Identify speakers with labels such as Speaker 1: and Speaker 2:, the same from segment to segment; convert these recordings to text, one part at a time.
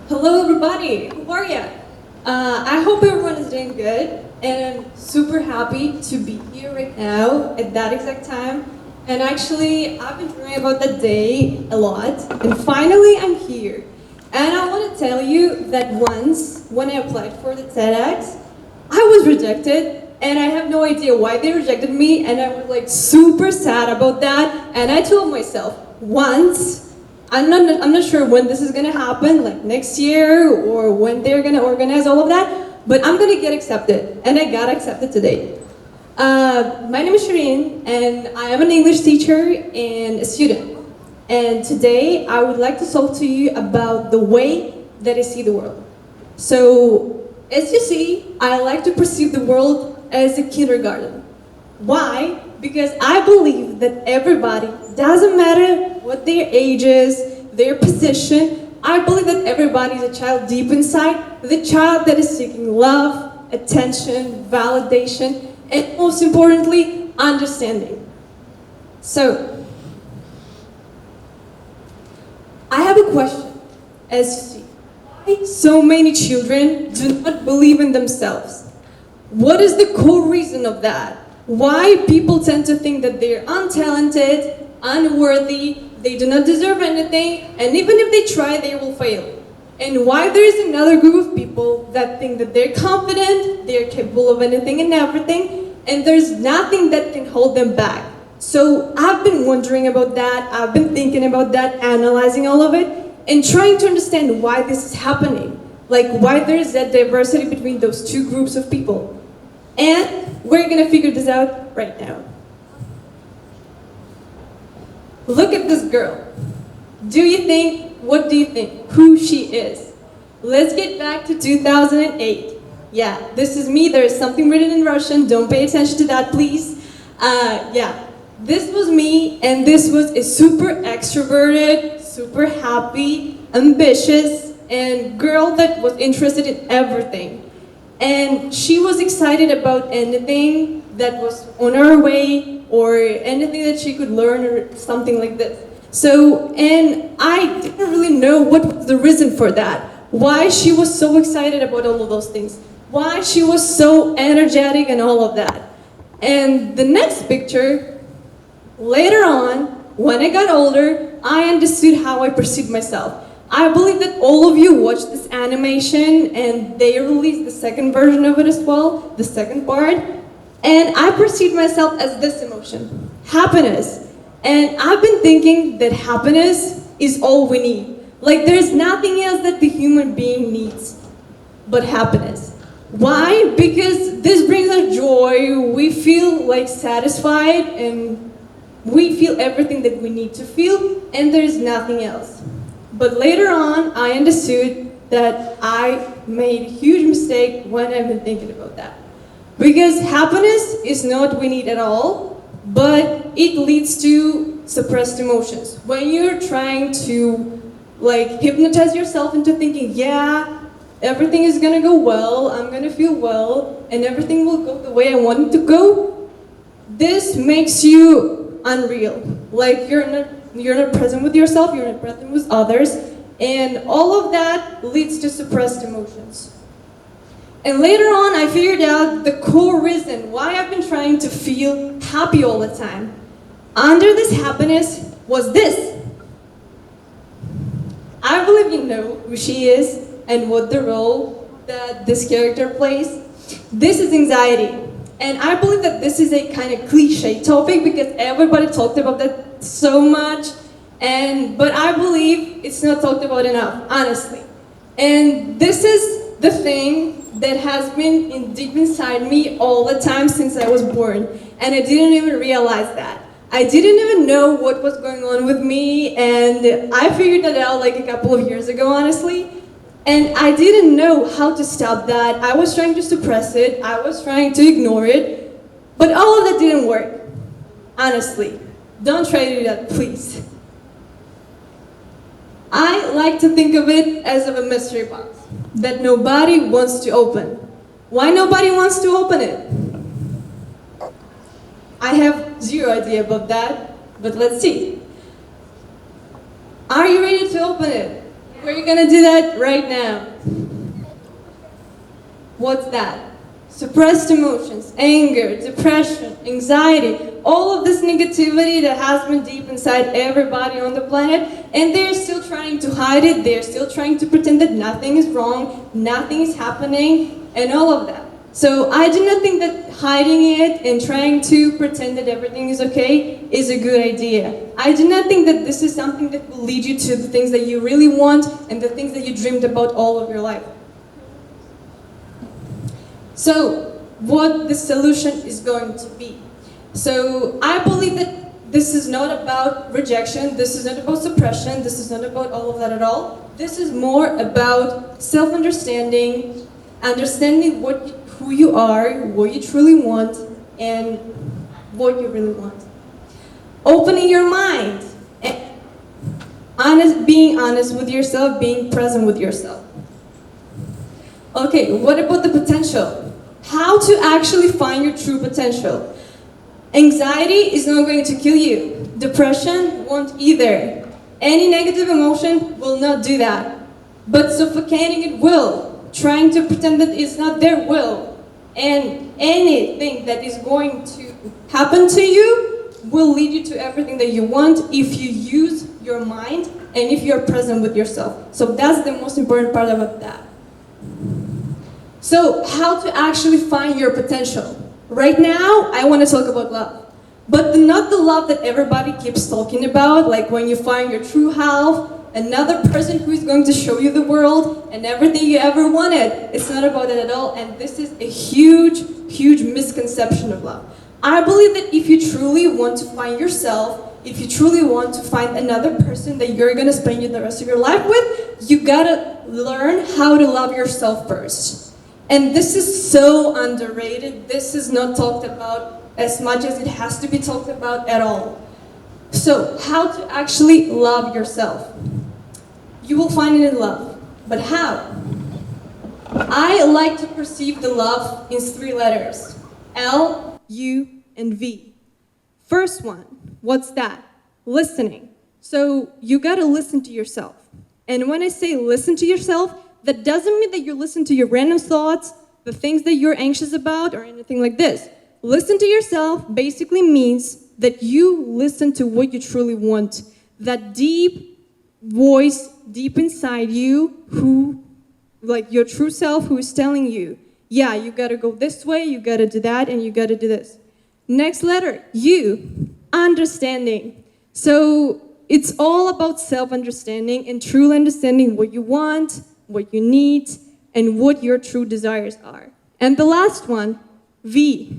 Speaker 1: Hello everybody, how are ya? I hope everyone is doing good, and I'm super happy to be here right now at that exact time. And actually, I've been dreaming about that day a lot, and finally I'm here. And I want to tell you that once, when I applied for the TEDx, I was rejected, and I have no idea why they rejected me, and I was like super sad about that. And I told myself, once, I'm not sure when this is gonna happen, like next year or when they're gonna organize all of that, but I'm gonna get accepted, and I got accepted today. My name is Shirin, and I am an English teacher and a student. And today I would like to talk to you about the way that I see the world. So, as you see, I like to perceive the world as a kindergarten. Why? Because I believe that everybody, doesn't matter what their age is, their position, I believe that everybody is a child deep inside, the child that is seeking love, attention, validation, and most importantly, understanding. So, I have a question, as you see. Why so many children do not believe in themselves? What is the core reason of that? Why people tend to think that they're untalented, unworthy, they do not deserve anything, and even if they try, they will fail. And why there is another group of people that think that they're confident, they're capable of anything and everything, and there's nothing that can hold them back. So I've been wondering about that, I've been thinking about that, analyzing all of it, and trying to understand why this is happening. Like why there is that diversity between those two groups of people. And we're gonna figure this out right now. Look at this girl. What do you think, who she is? Let's get back to 2008. Yeah, this is me, there is something written in Russian, don't pay attention to that please. Yeah, this was me, and this was a super extroverted, super happy, ambitious, and girl that was interested in everything. And she was excited about anything that was on her way or anything that she could learn or something like this. So, and I didn't really know what was the reason for that. Why she was so excited about all of those things. Why she was so energetic and all of that. And the next picture, later on, when I got older, I understood how I perceived myself. I believe that all of you watched this animation and they released the second version of it as well, the second part. And I perceived myself as this emotion, happiness. And I've been thinking that happiness is all we need. Like there's nothing else that the human being needs but happiness. Why? Because this brings us joy, we feel like satisfied and we feel everything that we need to feel and there's nothing else. But later on, I understood that I made a huge mistake when I've been thinking about that. Because happiness is not what we need at all, but it leads to suppressed emotions. When you're trying to like hypnotize yourself into thinking, yeah, everything is gonna go well, I'm gonna feel well, and everything will go the way I want it to go, this makes you unreal. Like you're not present with yourself, you're not present with others, and all of that leads to suppressed emotions. And later on, I figured out the core reason why I've been trying to feel happy all the time. Under this happiness was this. I believe you know who she is and what the role that this character plays. This is anxiety. And I believe that this is a kind of cliche topic because everybody talked about that so much, but I believe it's not talked about enough, honestly. And this is the thing that has been deep inside me all the time since I was born, and I didn't even realize that. I didn't even know what was going on with me, and I figured that out like a couple of years ago, honestly. And I didn't know how to stop that. I was trying to suppress it, I was trying to ignore it, but all of that didn't work, honestly. Don't try to do that, please. I like to think of it as a mystery box that nobody wants to open. Why nobody wants to open it? I have zero idea about that, but let's see. Are you ready to open it? We're gonna do that right now. What's that? Suppressed emotions, anger, depression, anxiety, all of this negativity that has been deep inside everybody on the planet, and they're still trying to hide it, they're still trying to pretend that nothing is wrong, nothing is happening, and all of that. So I do not think that hiding it and trying to pretend that everything is okay is a good idea. I do not think that this is something that will lead you to the things that you really want and the things that you dreamed about all of your life. So, what the solution is going to be. So, I believe that this is not about rejection, this is not about suppression, this is not about all of that at all. This is more about self-understanding, understanding who you are, what you truly want, and what you really want. Opening your mind, and being honest with yourself, being present with yourself. Okay, what about the potential? How to actually find your true potential. Anxiety is not going to kill you. Depression won't either. Any negative emotion will not do that. But suffocating it will. Trying to pretend that it's not there will. And anything that is going to happen to you will lead you to everything that you want if you use your mind and if you're present with yourself. So that's the most important part about that. So, how to actually find your potential? Right now, I want to talk about love. But not the love that everybody keeps talking about, like when you find your true half, another person who is going to show you the world and everything you ever wanted. It's not about that at all, and this is a huge, huge misconception of love. I believe that if you truly want to find yourself, if you truly want to find another person that you're going to spend the rest of your life with, you gotta learn how to love yourself first. And this is so underrated. This is not talked about as much as it has to be talked about at all. So, how to actually love yourself? You will find it in love. But how? I like to perceive the love in 3 letters. L, U, and V. First one, what's that? Listening. So, you gotta listen to yourself. And when I say listen to yourself, that doesn't mean that you listen to your random thoughts, the things that you're anxious about, or anything like this. Listen to yourself basically means that you listen to what you truly want. That deep voice deep inside you who, like your true self, who is telling you, yeah, you gotta go this way, you gotta do that, and you gotta do this. Next letter, U, understanding. So it's all about self-understanding and truly understanding what you want, what you need, and what your true desires are. And the last one, V,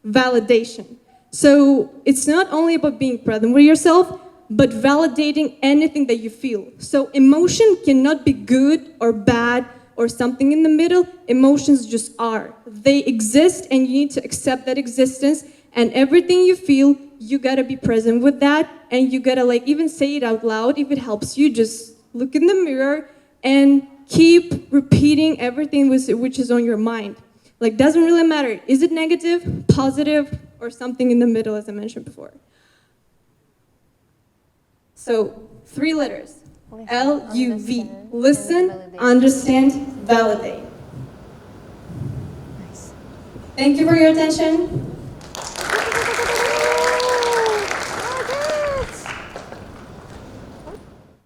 Speaker 1: validation. So it's not only about being present with yourself, but validating anything that you feel. So emotion cannot be good or bad or something in the middle. Emotions just are. They exist and you need to accept that existence, and everything you feel, you gotta be present with that, and you gotta even say it out loud if it helps you. Just look in the mirror and keep repeating everything which is on your mind. Doesn't really matter. Is it negative, positive, or something in the middle, as I mentioned before? So, 3 letters. L-U-V. Listen, understand, validate. Thank you for your attention.